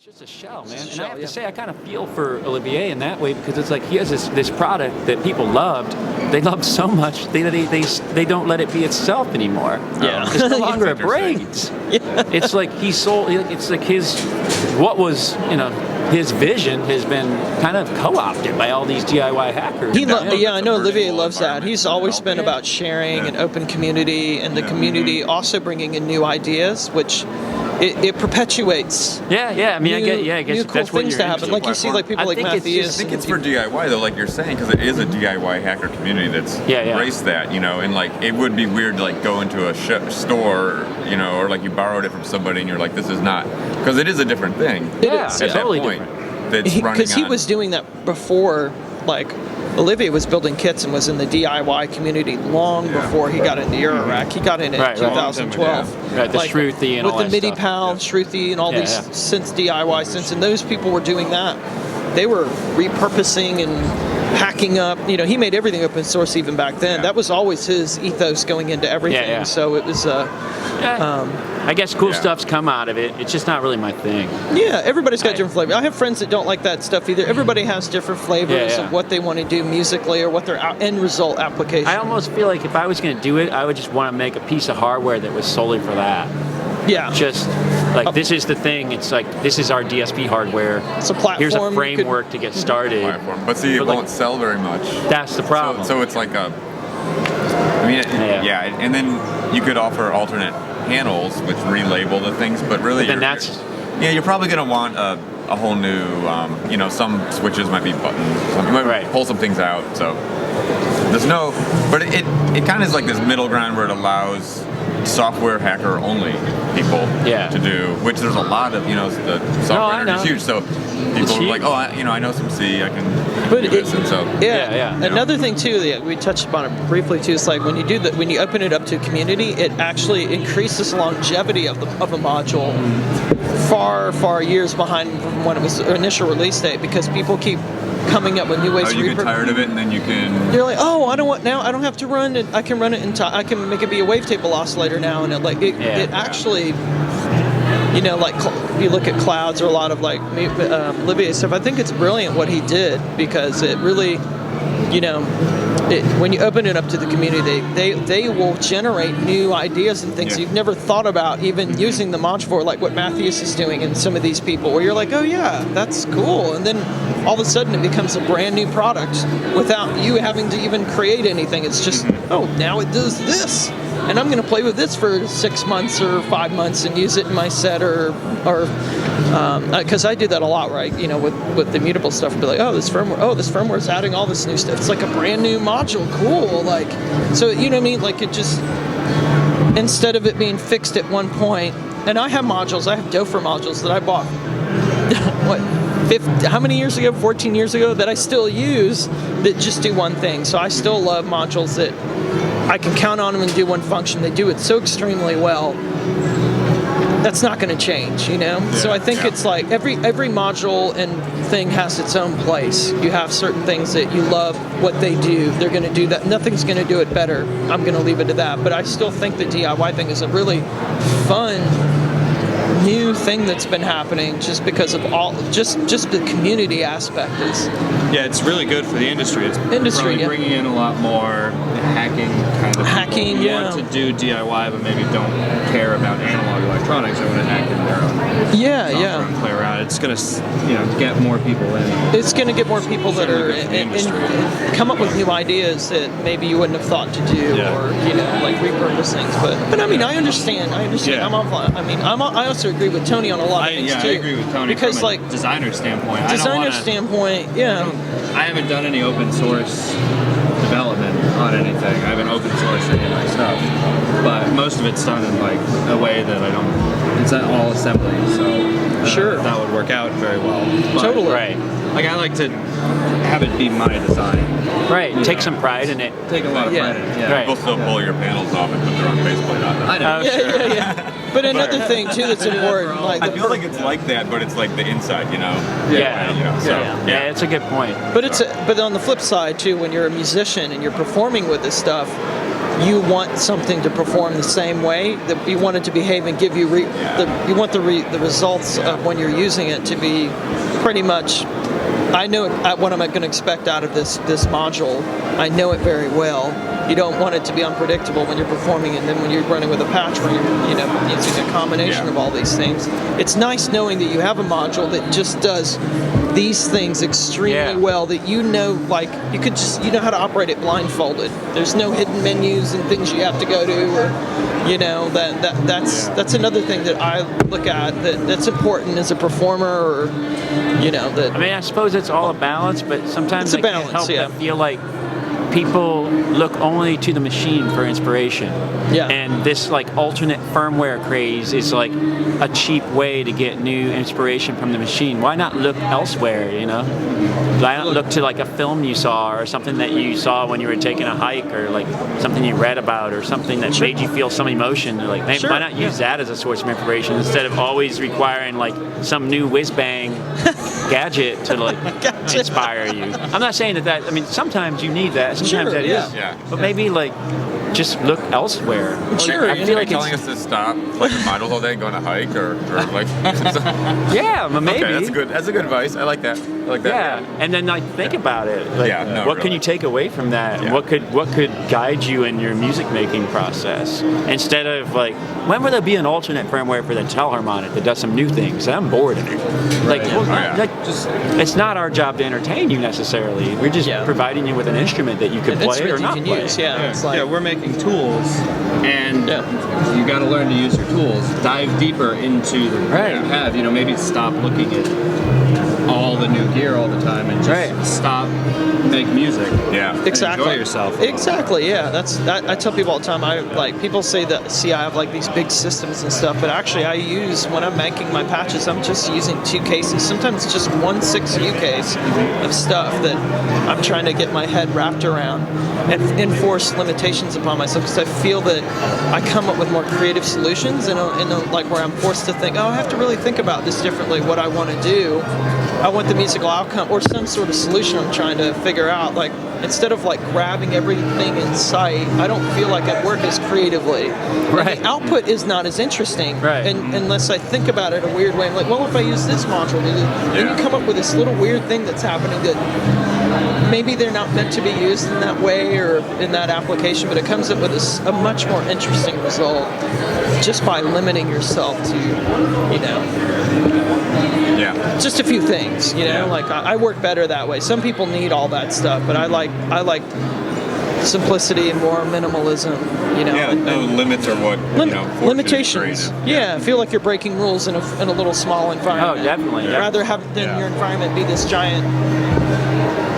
Just a shell, man. And I have to say, I kind of feel for Olivier in that way, because it's like he has this product that people loved. They loved so much they don't let it be itself anymore. Yeah, it's no longer a braids. Yeah. It's like he sold. It's like what was his vision has been kind of co-opted by all these DIY hackers. I know Olivier loves that. He's always been about sharing and open community, and the community also bringing in new ideas, which. It perpetuates. I mean, I guess new that's cool what things to happen. Like you see, like people like Matthewson. I think it's for DIY though, like you're saying, because it is a DIY hacker community that's embraced that, and like it would be weird to like go into a store, or like you borrowed it from somebody and you're like, this is not, because it is a different thing. It is at totally that point. Different. That's running because he was doing that before, like. Olivier was building kits and was in the DIY community long before he got into Eurorack. He got in 2012. Right, the Shruthi and all that with the MIDI stuff. Pal, Shruthi, and all these synth DIY synths, and those people were doing that. They were repurposing and hacking up. He made everything open source even back then. That was always his ethos going into everything. So it was. I guess cool stuff's come out of it. It's just not really my thing. Yeah, everybody's got different flavors. I have friends that don't like that stuff either. Everybody has different flavors of what they want to do musically or what their end result application. I almost feel like if I was going to do it, I would just want to make a piece of hardware that was solely for that. Yeah. Just like this is the thing. It's like this is our DSP hardware. It's a platform. Here's a framework to get started. But see, it won't sell very much. That's the problem. So it's like a. I mean, and then you could offer alternate panels which relabel the things, but really, you're probably going to want a whole new. Some switches might be buttons. You might pull some things out. So there's no, but it kind of is like this middle ground where it allows software hacker only people to do, which there's a lot of, the software is huge, so people are like, I know some C, I can do this, and so Another thing too that we touched upon it briefly too is like when you open it up to a community, it actually increases the longevity of a module far years behind when it was initial release date, because people keep coming up with new ways to you get tired of it, and then you can. You're like, I don't have to run it. I can run it in time. I can make it be a wavetable oscillator now, and it actually, like you look at clouds or a lot of like Olivier stuff. I think it's brilliant what he did, because it really, when you open it up to the community, they will generate new ideas and things you've never thought about, even using the module for, like what Matthewson is doing and some of these people, where you're like, oh yeah, that's cool, and then all of a sudden it becomes a brand new product without you having to even create anything. It's just, now it does this, and I'm going to play with this for 6 months or 5 months and use it in my set, or because I do that a lot, right? With the mutable stuff, I'll be like, this firmware is adding all this new stuff. It's like a brand new module, cool. Like, so you know what I mean? Like, it just, instead of it being fixed at one point, and I have modules. I have Dofer modules that I bought. How many years ago? 14 years ago, that I still use, that just do one thing. So I still love modules that I can count on them and do one function. They do it so extremely well. That's not going to change, So I think it's like every module and thing has its own place. You have certain things that you love what they do. They're going to do that. Nothing's going to do it better. I'm going to leave it to that. But I still think the DIY thing is a really fun new thing that's been happening, just because of just the community aspect is. Yeah, it's really good for the industry. It's probably bringing in a lot more hacking kind of hacking. Who want to do DIY, but maybe don't care about analog electronics. They want to hack in their own software and play around. It's going to get more people in. It's going to get more people that are and come up with new ideas that maybe you wouldn't have thought to do, or like repurpose things. But I mean, I understand. Yeah. I also agree with Tony on a lot of things too. I agree with Tony because, from a designer standpoint. I haven't done any open source development on anything. I haven't open sourced any of my stuff, but most of it's done in like a way that I don't. It's all assembly, so that would work out very well. But, totally. Right. Like, I like to have it be my design. Right. Take some pride in it. Take a lot of pride in it. Yeah. Right. People still pull your panels off and put their own faceplate on them. I know. Yeah. But another thing too that's important, like I feel like it's like that, but it's like the inside, Yeah, it's a good point. But but on the flip side too, when you're a musician and you're performing with this stuff, you want something to perform the same way, that you want it to behave and give you you want the results of when you're using it to be pretty much. I know what I'm going to expect out of this module. I know it very well. You don't want it to be unpredictable when you're performing, and then when you're running with a patch where you're using a combination of all these things. It's nice knowing that you have a module that just does these things extremely well, that you know how to operate it blindfolded. There's no hidden menus and things you have to go to, or that's another thing that I look at that's important as a performer, or that. I mean, I suppose it's all a balance, but sometimes it's a balance, can't help but feel like people look only to the machine for inspiration. Yeah. And this like alternate firmware craze is like a cheap way to get new inspiration from the machine. Why not look elsewhere, Why not look to like a film you saw, or something that you saw when you were taking a hike, or like something you read about, or something that made you feel some emotion. Like, why not use that as a source of inspiration instead of always requiring like some new whiz-bang gadget to like inspire you? I'm not saying that I mean, sometimes you need that. Sometimes that is. Yeah. But maybe like just look elsewhere. Sure. I feel like telling us to stop playing modules all day and going to hike, or like. Yeah, but maybe. Okay, that's good advice. I like that. Yeah, and then like think about it. Like, what can you take away from that? Yeah. What could guide you in your music making process? Instead of like, when will there be an alternate firmware for the Telharmonic that does some new things? I'm bored of it. Like, it's not our job to entertain you necessarily. We're just providing you with an instrument that you could play or not play. Use. It's like, we're making tools, and you got to learn to use your tools. Dive deeper into the what you have. Maybe stop looking at all the new gear all the time and just stop, make music. Yeah, exactly. Enjoy yourself. Exactly. Yeah, I tell people all the time. People say that I have like these big systems and stuff, but actually I use, when I'm making my patches, I'm just using 2 cases. Sometimes just 1 6U case of stuff that I'm trying to get my head wrapped around and enforce limitations upon myself, because I feel that I come up with more creative solutions in like where I'm forced to think, I have to really think about this differently, what I want to do. I want the musical outcome or some sort of solution I'm trying to figure out. Like, instead of like grabbing everything in sight, I don't feel like I work as creatively. Right. And the output is not as interesting. Right. And unless I think about it a weird way, I'm like, well, if I use this module, then you come up with this little weird thing that's happening that maybe they're not meant to be used in that way or in that application, but it comes up with a much more interesting result just by limiting yourself to, just a few things, like I work better that way. Some people need all that stuff, but I like simplicity and more minimalism, no limits are what, limitations. I feel like you're breaking rules in a little small environment. Oh, definitely. Rather than your environment be this giant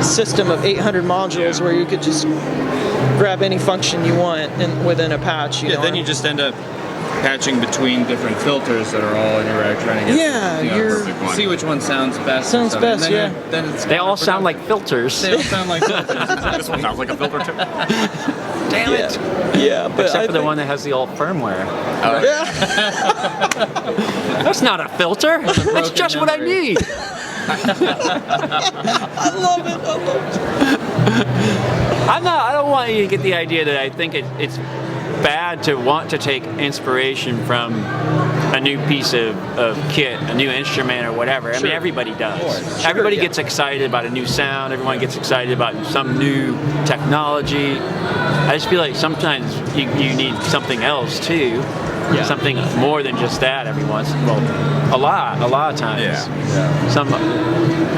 system of 800 modules where you could just grab any function you want within a patch. Then you just end up patching between different filters that are all in your rack trying to get see which one sounds best. Then they all sound like filters. They all sound like filters. This one sounds like a filter too. Damn it. Yeah, but except for the one that has the old firmware. That's not a filter. That's just what I need. I love it. I don't want you to get the idea that I think it's bad to want to take inspiration from a new piece of kit, a new instrument or whatever. I mean, everybody does. Everybody gets excited about a new sound. Everyone gets excited about some new technology. I just feel like sometimes you need something else too. Something more than just that every once. Well, a lot of times.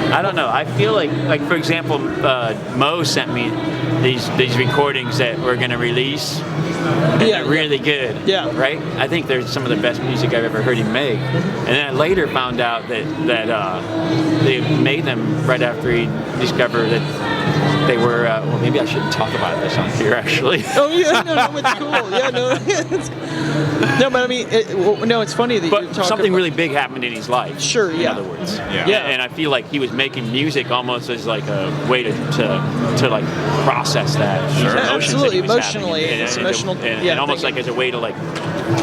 I don't know. I feel like for example, Mo sent me these recordings that we're going to release. And they're really good. Right? I think they're some of the best music I've ever heard him make. And then I later found out that they made them right after he discovered that they were. Well, maybe I shouldn't talk about this on here, actually. Oh yeah, no, it's cool. Yeah, no, no, but I mean, it's funny that you talk something about, really big happened in his life. Sure, in other words, and I feel like he was making music almost as like a way to like process that. Absolutely, emotionally, it's emotional, and almost like as a way to like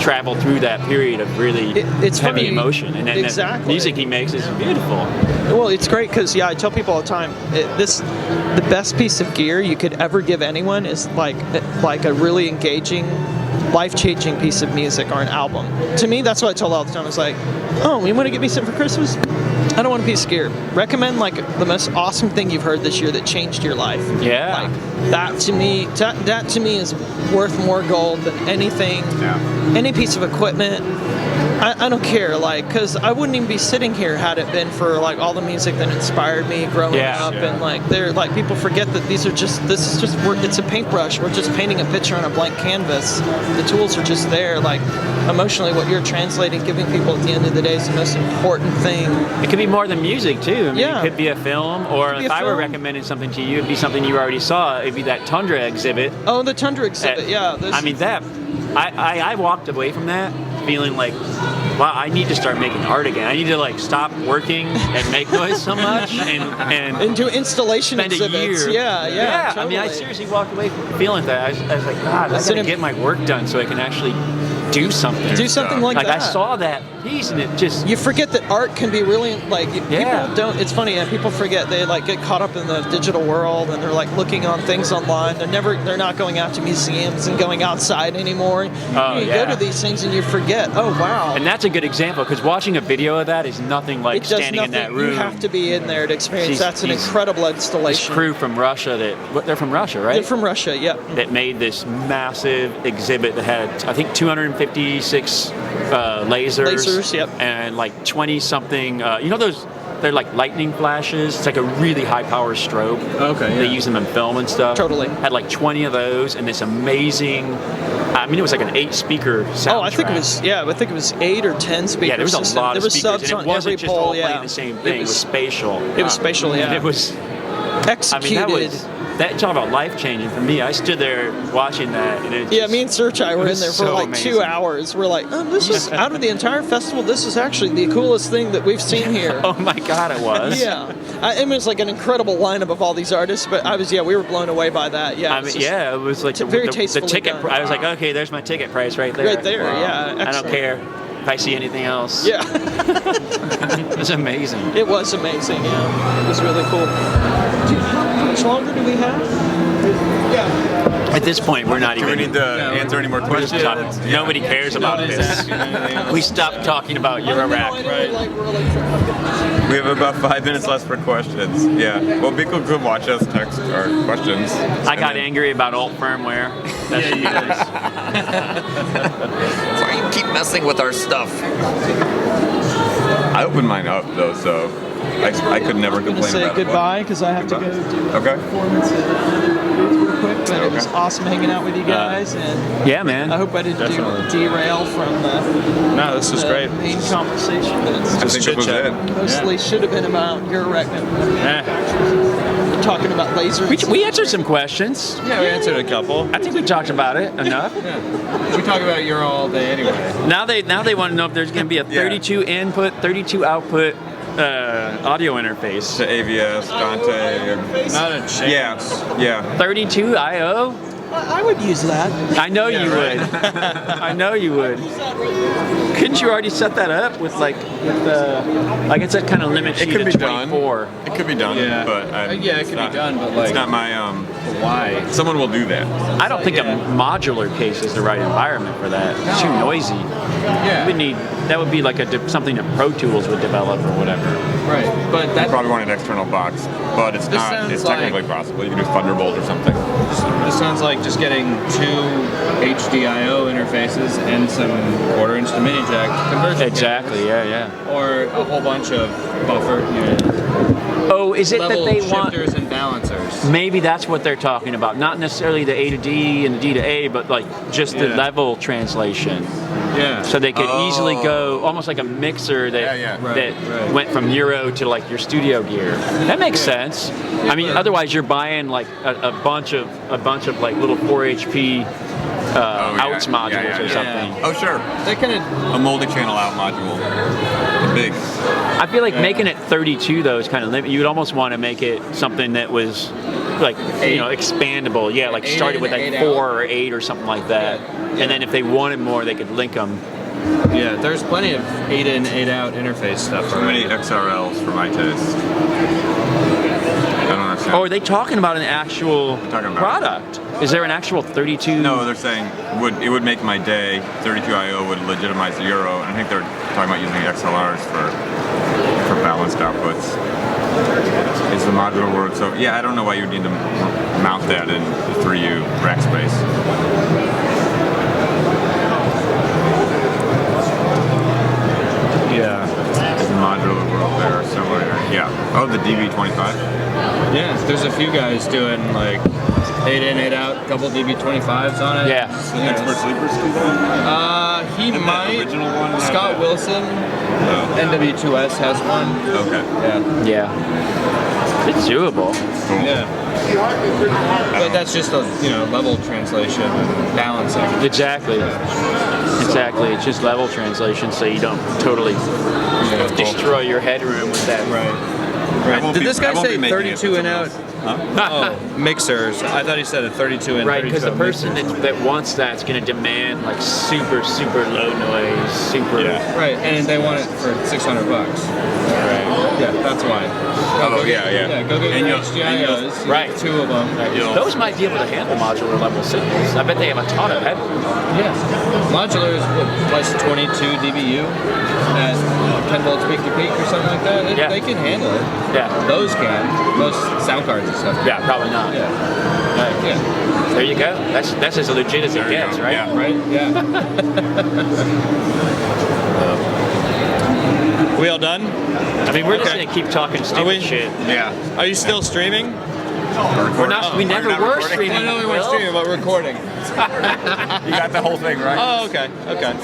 travel through that period of really it's heavy funny. emotion, and then the music he makes is beautiful. Well, it's great because I tell people all the time, the best piece of gear you could ever give anyone is like a really engaging, life-changing piece of music or an album. To me, that's what I tell all the time. It's like, oh, you want to get me something for Christmas? I don't want a piece of gear. Recommend like the most awesome thing you've heard this year that changed your life. Yeah. Like that to me is worth more gold than anything, any piece of equipment. I don't care, like, because I wouldn't even be sitting here had it been for like all the music that inspired me growing up, and like they're like people forget that this is just it's a paintbrush. We're just painting a picture on a blank canvas. The tools are just there. Like emotionally, what you're translating, giving people at the end of the day is the most important thing. It could be more than music too. I mean, it could be a film, or if I were recommending something to you, it'd be something you already saw. It'd be that Tundra exhibit. Oh, the Tundra exhibit, I mean that. I walked away from that feeling like, wow, I need to start making art again. I need to like stop working and make noise so much and do installation spend exhibits. A year. Yeah. Totally. I mean, I seriously walked away from feeling that. I was like, God, I gotta get my work done so I can actually do something. Do something like that. I saw that piece and it just... You forget that art can be really, like, people don't... It's funny, people forget. They, like, get caught up in the digital world and they're, like, looking on things online. They're not going out to museums and going outside anymore. You go to these things and you forget, oh, wow. And that's a good example, because watching a video of that is nothing like standing in that room. You have to be in there to experience. That's an incredible installation. This crew from Russia they're from Russia, right? They're from Russia, yeah. That made this massive exhibit that had, I think, 256 lasers, and like 20 something. You know those? They're like lightning flashes. It's like a really high power strobe. Okay. Yeah. They use them in film and stuff. Totally. Had like 20 of those, and this amazing. I mean, it was like an 8-speaker soundtrack. Oh, I think it was 8 or 10 speakers. Yeah, there was a lot of speakers. Subs and it on wasn't every just pole. all playing the same thing. It was spatial. It was spatial. Yeah. And it was executed. I mean, that talk about life changing for me. I stood there watching that, and it me and Serchai were in there for like amazing. 2 hours. We're like, oh, this is out of the entire festival. This is actually the coolest thing that we've seen here. Oh my God, it was. It was like an incredible lineup of all these artists. But we were blown away by that. Yeah, it was like very tastefully the ticket. done. I was like, okay, there's my ticket price right there. Right there, yeah. I don't care if I see anything else. Yeah. It was amazing. It was amazing. Yeah, it was really cool. How much longer do we have? At this point, we're not even. Do we need to answer any more questions? Nobody cares about this. We stopped talking about Eurorack. We have about 5 minutes left for questions. Yeah. Well, people could watch us text our questions. I got angry about alt firmware. That's why you keep messing with our stuff. I opened mine up though, so I could never complain about it. I'm going to say goodbye because I have to go do a performance real quick, but it was awesome hanging out with you guys. And yeah, man. I hope I didn't derail from the No, this was great. main conversation. I think this was it. Mostly should have been about Eurorack manufacturers. Talking about lasers. We answered some questions. Yeah, we answered a couple. I think we talked about it enough. We talk about Euro all day anyway. Now they want to know if there's going to be a 32 input, 32 output audio interface. To AVS, Dante. Not a chance. Yeah. 32 I/O. I would use that. I know you would. I know you would. Couldn't you already set that up with like it's that kind of limit sheet could of be 24? Done. It could be done. Yeah. But it could be done. But like, it's not my why? Someone will do that. I don't think a modular case is the right environment for that. It's too noisy. Yeah. That would be like something that Pro Tools would develop or whatever. Right. But that probably want an external box, but it's not. It's technically possible. You can do Thunderbolt or something. This sounds like just getting 2 HDIO interfaces and some 1/4-inch to mini jack conversion. Exactly. Yeah. Or a whole bunch of buffer. Oh, is it that they want shifters and balancers? Maybe that's what they're talking about. Not necessarily the A to D and the D to A, but like just the level translation. Yeah. So they could easily go almost like a mixer that went from Euro to like your studio gear. That makes sense. I mean, otherwise you're buying like a bunch of like little 4 HP outs modules or something. Oh sure. They can a multi-channel out module. Big. I feel like making it 32 though is kind of limit. You would almost want to make it something that was like expandable. Yeah, like started with like 4 or 8 or something like that. Yeah. And then if they wanted more, they could link them. Yeah, there's plenty of 8 in, 8 out interface stuff. Too many XRLs for my taste. I don't understand. Oh, are they talking about an actual product? Is there an actual 32? No, they're saying it would make my day. 32IO would legitimize the Euro, and I think they're talking about using XLRs for balanced outputs. Is the modular word? So yeah, I don't know why you'd need to mount that in the 3U rack space. Yeah. The modular world there somewhere. Yeah. Oh, the DB25. Yeah, there's a few guys doing like 8 in, 8 out, couple DB25s on it. Yeah. Expert sleepers do that? He And might. the original one. Scott Wilson, NW2S has one. Okay. Yeah. Yeah. It's doable. Cool. Yeah. But that's just a level translation and balancing. Exactly. Exactly. It's just level translation, so you don't totally destroy your headroom with that. Right. Did this guy say 32 in out? Huh? Oh, mixers. I thought he said a 32 in. Right, because the person that wants that's going to demand like super low noise, super. Yeah. Right, and they want it for $600. Right. Yeah, that's why. Yeah. Yeah, go get your HDIOs. Right. 2 of them. Those might be able to handle modular level signals. I bet they have a ton of headroom. Yeah. Modular is plus 22 dBU at 10 volts peak to peak or something like that. They can handle it. Yeah. Those can. Most sound cards and stuff. Yeah, probably not. Yeah. Right. Yeah. There you go. That's as legit as it gets, right? Yeah. Right? Yeah. We all done? I mean, we're just going to keep talking stupid shit. Yeah. Are you still streaming? We're not. We never were streaming. I know we weren't streaming, but recording. You got the whole thing right. Oh, okay. Okay.